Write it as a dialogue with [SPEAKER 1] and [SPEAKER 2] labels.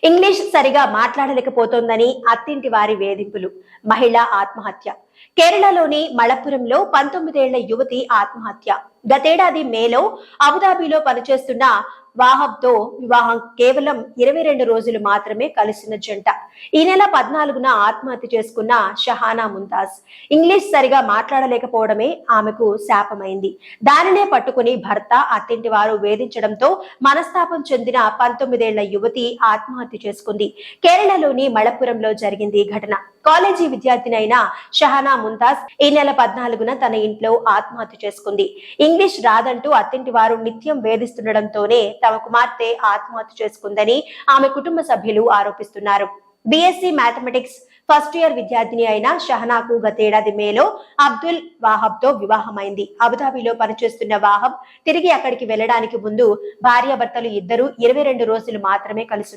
[SPEAKER 1] English సరిగా మాట్లాడలేకపోతోందని అత్తింటి వారి వేధింపులు. మహిళ ఆత్మహత్య. కేరళలోని మళప్పురంలో 19 ఏళ్ల యువతి ఆత్మహత్య. గతేడాది మేలో అబుదాబిలో పనిచేస్తున్న వాహబ్తో వివాహం కేవలం 22 రోజులు మాత్రమే కలిసిన జంట. ఈ నెల 14న ఆత్మహత్య చేసుకున్న షహానా ముంతాజ్ ఇంగ్లీష్ సరిగా మాట్లాడలేకపోవడమే ఆమెకు శాపమైంది. దానినే పట్టుకుని భర్త, అత్తింటి వారు వేధించడంతో మనస్తాపం చెందిన 19 ఏళ్ల యువతి ఆత్మహత్య చేసుకుంది. కేరళలోని మళప్పురంలో జరిగింది ఈ ఘటన. కాలేజీ విద్యార్థిని అయిన షహానా ముంతాజ్ ఈ నెల 14న తన ఇంట్లో ఆత్మహత్య చేసుకుంది. ఇంగ్లీష్ రాదంటూ అత్తింటి వారు నిత్యం వేధిస్తుండటంతోనే తమ కుమార్తె ఆత్మహత్య చేసుకుందని ఆమె కుటుంబ సభ్యులు ఆరోపిస్తున్నారు. బిఎస్సి మ్యాథమెటిక్స్ ఫస్ట్ ఇయర్ విద్యార్థిని అయిన షహనాకు గతేడాది మేలో అబ్దుల్ వాహబ్ తో వివాహమైంది. అబుదాబిలో పనిచేస్తున్న వాహబ్ తిరిగి అక్కడికి వెళ్లడానికి ముందు భార్యాభర్తలు ఇద్దరు 22 రోజులు మాత్రమే కలిసి